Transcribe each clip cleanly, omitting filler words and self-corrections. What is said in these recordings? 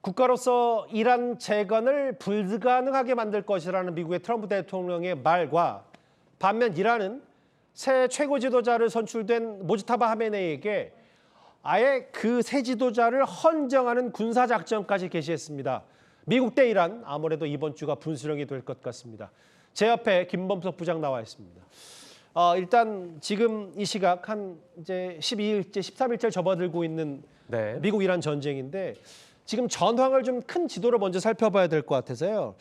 국가로서 이란 재건을 불가능하게 만들 것이라는 미국의 트럼프 대통령의 말과 반면 이란은 새 최고 지도자를 선출된 모지타바 하메네이에게 아예 그 새 지도자를 헌정하는 군사작전까지 개시했습니다. 미국 대 이란 아무래도 이번 주가 분수령이 될 것 같습니다. 제 옆에 김범석 부장 나와 있습니다. 일단 지금 이 시각 한 이제 12일째, 13일째 접어들고 있는 미국 이란 전쟁인데 지금 전황을 좀 큰 지도를 먼저 살펴봐야 될 것 같아서요.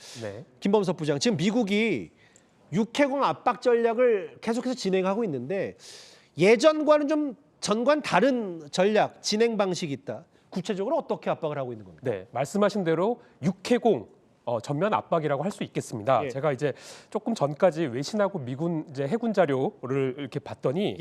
김범석 부장, 지금 미국이 육해공 압박 전략을 계속해서 진행하고 있는데 예전과는 좀 전과는 다른 전략, 진행 방식이 있다. 구체적으로 어떻게 압박을 하고 있는 겁니까? 네, 말씀하신 대로 육해공 전면 압박이라고 할 수 있겠습니다. 제가 이제 조금 전까지 외신하고 미군 이제 해군 자료를 이렇게 봤더니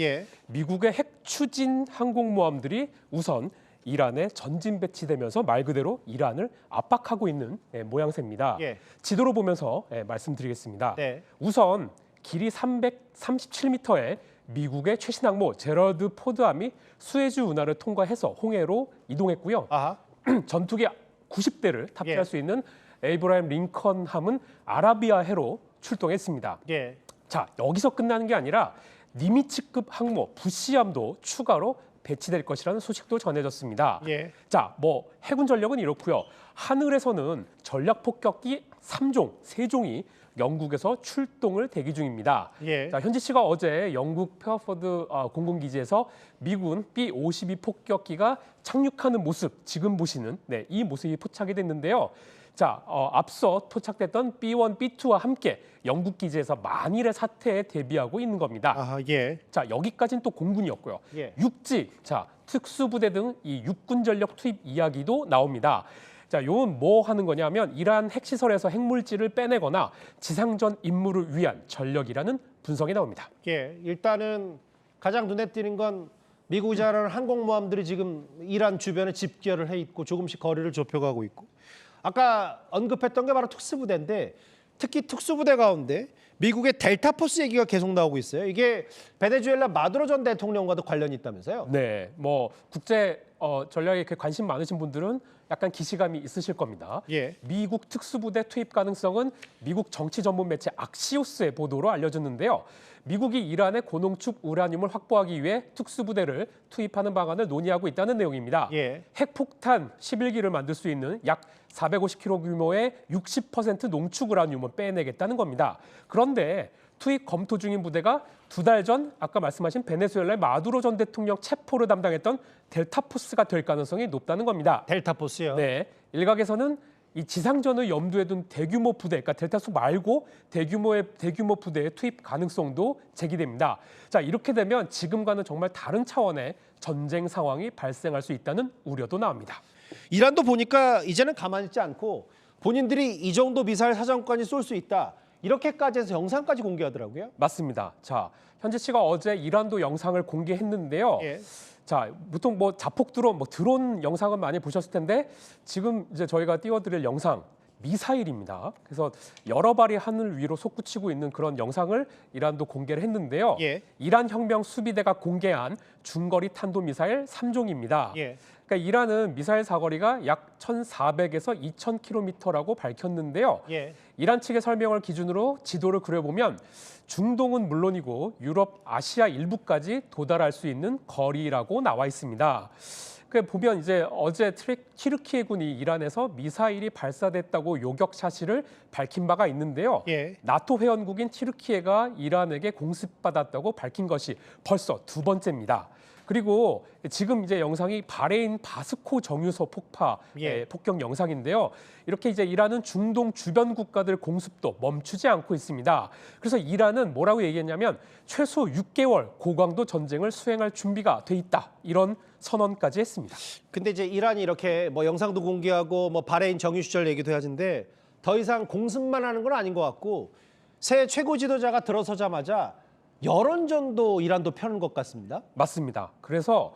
미국의 핵 추진 항공모함들이 우선 이란에 전진 배치되면서 말 그대로 이란을 압박하고 있는 모양새입니다. 지도로 보면서 말씀드리겠습니다. 우선 길이 337m의 미국의 최신 항모 제러드 포드함이 수에즈 운하를 통과해서 홍해로 이동했고요. 전투기 90대를 탑재할 수 있는 에이브라임 링컨함은 아라비아해로 출동했습니다. 자, 여기서 끝나는 게 아니라 니미츠급 항모 부시함도 추가로 배치될 것이라는 소식도 전해졌습니다. 자, 뭐 해군 전력은 이렇고요. 하늘에서는 전략 폭격기 3종, 3종이 영국에서 출동을 대기 중입니다. 자, 현지시가 어제 영국 페어포드 공군기지에서 미군 B-52 폭격기가 착륙하는 모습, 지금 보시는 이 모습이 포착이 됐는데요. 자, 앞서 포착됐던 B-1, B-2와 함께 영국 기지에서 만일의 사태에 대비하고 있는 겁니다. 자, 여기까지는 또 공군이었고요. 육지, 자, 특수부대 등 이 육군 전력 투입 이야기도 나옵니다. 자, 이건 뭐 하는 거냐면 이란 핵시설에서 핵물질을 빼내거나 지상전 임무를 위한 전력이라는 분석이 나옵니다. 일단은 가장 눈에 띄는 건 미국이 잘하는 항공모함들이 지금 이란 주변에 집결을 해 있고 조금씩 거리를 좁혀가고 있고 아까 언급했던 게 바로 특수부대인데 특히 특수부대 가운데 미국의 델타포스 얘기가 계속 나오고 있어요. 이게 베네수엘라 마두로 전 대통령과도 관련이 있다면서요? 네, 뭐 국제 전략에 관심 많으신 분들은 약간 기시감이 있으실 겁니다. 미국 특수부대 투입 가능성은 미국 정치 전문 매체 악시오스의 보도로 알려졌는데요. 미국이 이란의 고농축 우라늄을 확보하기 위해 특수부대를 투입하는 방안을 논의하고 있다는 내용입니다. 핵폭탄 11기를 만들 수 있는 약 450kg 규모의 60% 농축 우라늄을 빼내겠다는 겁니다. 그런데 투입 검토 중인 부대가 2달 전 아까 말씀하신 베네수엘라의 마두로 전 대통령 체포를 담당했던 델타포스가 될 가능성이 높다는 겁니다. 델타포스요? 네, 일각에서는 이 지상전을 염두에 둔 대규모 부대, 그러니까 델타포스 말고 대규모 부대의 투입 가능성도 제기됩니다. 자, 이렇게 되면 지금과는 정말 다른 차원의 전쟁 상황이 발생할 수 있다는 우려도 나옵니다. 이란도 보니까 이제는 가만히 있지 않고 본인들이 이 정도 미사일 사정권이 쏠 수 있다. 이렇게까지 해서 영상까지 공개하더라고요. 맞습니다. 자, 현지시가 어제 이란도 영상을 공개했는데요. 자, 보통 뭐 자폭 드론, 드론 영상은 많이 보셨을 텐데 지금 이제 저희가 띄워드릴 영상 미사일입니다. 그래서 여러 발이 하늘 위로 솟구치고 있는 그런 영상을 이란도 공개를 했는데요. 이란 혁명 수비대가 공개한 중거리 탄도미사일 3종입니다. 그러니까 이란은 미사일 사거리가 약 1,400에서 2,000km라고 밝혔는데요. 이란 측의 설명을 기준으로 지도를 그려보면 중동은 물론이고 유럽, 아시아 일부까지 도달할 수 있는 거리라고 나와 있습니다. 보면 이제 어제 튀르키예 군이 이란에서 미사일이 발사됐다고 요격 사실을 밝힌 바가 있는데요. 나토 회원국인 튀르키예가 이란에게 공습받았다고 밝힌 것이 벌써 2번째입니다. 그리고 지금 이제 영상이 바레인 바스코 정유소 폭격 영상인데요. 이렇게 이제 이란은 중동 주변 국가들 공습도 멈추지 않고 있습니다. 그래서 이란은 뭐라고 얘기했냐면 최소 6개월 고강도 전쟁을 수행할 준비가 돼 있다. 이런 선언까지 했습니다. 근데 이제 이란이 이렇게 뭐 영상도 공개하고 뭐 바레인 정유 시절 얘기도 하는데 더 이상 공습만 하는 건 아닌 것 같고 새 최고 지도자가 들어서자마자 여론전도 이란도 펴는 것 같습니다. 맞습니다. 그래서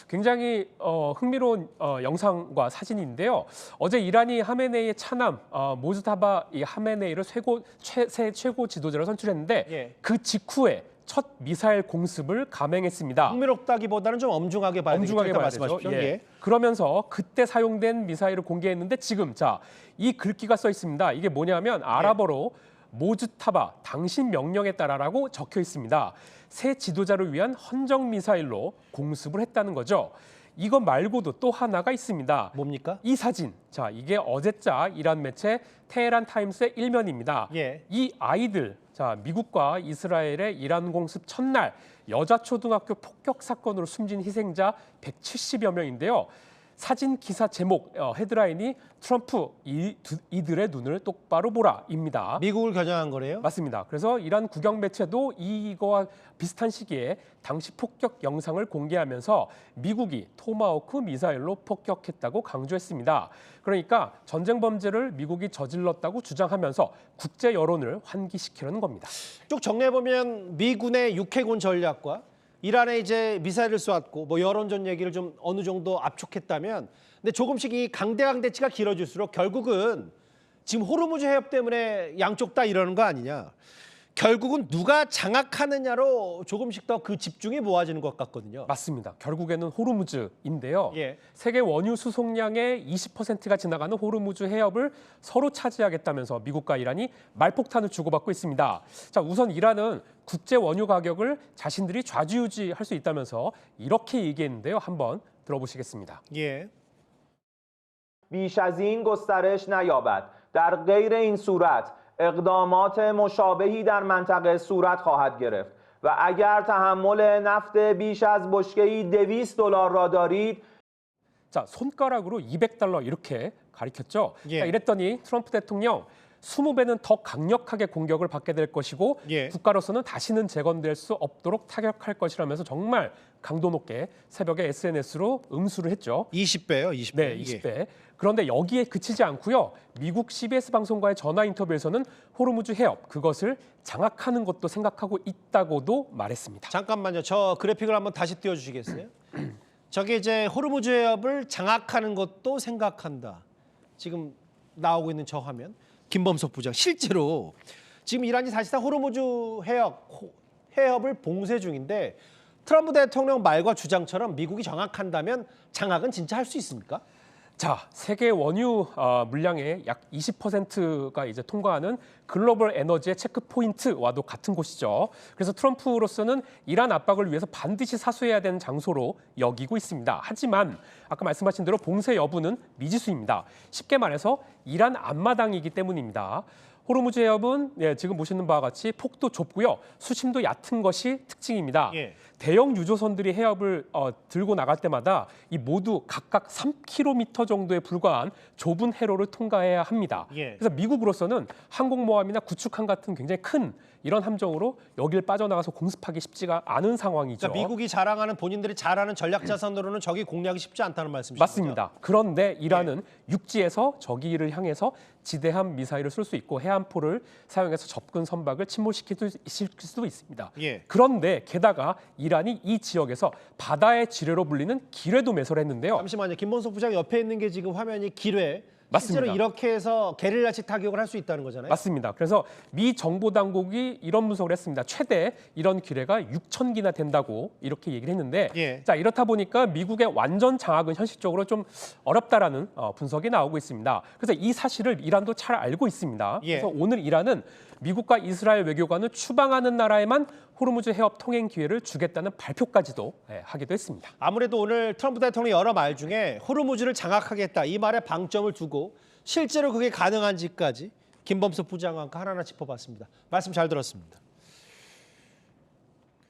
굉장히 흥미로운 영상과 사진인데요. 어제 이란이 하메네이의 차남 모즈타바 이 하메네이를 새 최고 지도자로 선출했는데 그 직후에 첫 미사일 공습을 감행했습니다. 흥미롭다기보다는 좀 엄중하게 봐야 되겠죠. 엄중하게 봐야 되죠. 예. 그러면서 그때 사용된 미사일을 공개했는데 지금 이 글귀가 써 있습니다. 이게 뭐냐면 아랍어로 모즈타바 당신 명령에 따라라고 적혀 있습니다. 새 지도자를 위한 헌정 미사일로 공습을 했다는 거죠. 이것 말고도 또 하나가 있습니다. 뭡니까? 이 사진. 이게 어제자 이란 매체 테헤란 타임스의 일면입니다. 이 아이들, 미국과 이스라엘의 이란 공습 첫날 여자 초등학교 폭격 사건으로 숨진 희생자 170여 명인데요. 사진 기사 제목 헤드라인이 트럼프 이들의 눈을 똑바로 보라입니다. 미국을 겨냥한 거래요? 맞습니다. 그래서 이란 국영 매체도 이거와 비슷한 시기에 당시 폭격 영상을 공개하면서 미국이 토마호크 미사일로 폭격했다고 강조했습니다. 그러니까 전쟁 범죄를 미국이 저질렀다고 주장하면서 국제 여론을 환기시키려는 겁니다. 쭉 정리해보면 미군의 육해군 전략과 이란에 이제 미사일을 쏘았고 뭐 여론전 얘기를 좀 어느 정도 압축했다면 근데 조금씩 이 강대강대치가 길어질수록 결국은 지금 호르무즈 해협 때문에 양쪽 다 이러는 거 아니냐. 결국은 누가 장악하느냐로 조금씩 더 그 집중이 모아지는 것 같거든요. 맞습니다. 결국에는 호르무즈인데요. 예. 세계 원유 수송량의 20%가 지나가는 호르무즈 해협을 서로 차지하겠다면서 미국과 이란이 말폭탄을 주고받고 있습니다. 우선 이란은 국제 원유 가격을 자신들이 좌지우지할 수 있다면서 이렇게 얘기했는데요. 한번 들어보시겠습니다. 예. بیش از این گسترش نیابد. در غیر این صورت اقدامات مشابهی در منطقه صورت خواهد گرفت و اگر تحمل نفت بیش از بشکه‌ای $200 را دارید 손가락으로 $200 이렇게 가리켰죠. 예. 이랬더니 트럼프 대통령 20배는 더 강력하게 공격을 받게 될 것이고 국가로서는 다시는 재건될 수 없도록 타격할 것이라면서 정말 강도 높게 새벽에 SNS로 응수를 했죠. 20배요, 20배. 네, 20배. 그런데 여기에 그치지 않고요. 미국 CBS 방송과의 전화 인터뷰에서는 호르무즈 해협 그것을 장악하는 것도 생각하고 있다고도 말했습니다. 잠깐만요. 저 그래픽을 한번 다시 띄워주시겠어요? 저게 이제 호르무즈 해협을 장악하는 것도 생각한다. 지금 나오고 있는 저 화면. 김범석 부장. 실제로 지금 이란이 사실상 호르무즈 해협을 봉쇄 중인데 트럼프 대통령 말과 주장처럼 미국이 장악한다면 장악은 진짜 할 수 있습니까? 세계 원유 물량의 약 20%가 이제 통과하는 글로벌 에너지의 체크 포인트와도 같은 곳이죠. 그래서 트럼프로서는 이란 압박을 위해서 반드시 사수해야 되는 장소로 여기고 있습니다. 하지만 아까 말씀하신 대로 봉쇄 여부는 미지수입니다. 쉽게 말해서 이란 앞마당이기 때문입니다. 호르무즈 해협은 지금 보시는 바와 같이 폭도 좁고요. 수심도 얕은 것이 특징입니다. 대형 유조선들이 해협을 들고 나갈 때마다 이 모두 각각 3km 정도에 불과한 좁은 해로를 통과해야 합니다. 그래서 미국으로서는 항공모함이나 구축함 같은 굉장히 큰 이런 함정으로 여길 빠져나가서 공습하기 쉽지가 않은 상황이죠. 그러니까 미국이 자랑하는 본인들이 잘하는 전략 자산으로는 적이 공략이 쉽지 않다는 말씀이시죠? 맞습니다. 그런데 이란은 육지에서 적기를 향해서 지대함 미사일을 쏠 수 있고 해안포를 사용해서 접근 선박을 침몰시킬 수도 있습니다. 그런데 게다가 이란이 이 지역에서 바다의 지뢰로 불리는 기뢰도 매설했는데요. 잠시만요. 김범석 부장 옆에 있는 게 지금 화면이 기뢰. 맞습니다. 실제로 이렇게 해서 게릴라식 타격을 할 수 있다는 거잖아요. 맞습니다. 그래서 미 정보 당국이 이런 분석을 했습니다. 최대 이런 기뢰가 6,000기나 된다고 이렇게 얘기를 했는데 이렇다 보니까 미국의 완전 장악은 현실적으로 좀 어렵다라는 분석이 나오고 있습니다. 그래서 이 사실을 이란도 잘 알고 있습니다. 그래서 오늘 이란은 미국과 이스라엘 외교관을 추방하는 나라에만 호르무즈 해협 통행 기회를 주겠다는 발표까지도 하기도 했습니다. 아무래도 오늘 트럼프 대통령의 여러 말 중에 호르무즈를 장악하겠다 이 말에 방점을 두고 실제로 그게 가능한지까지 김범석 부장과 하나하나 짚어봤습니다. 말씀 잘 들었습니다.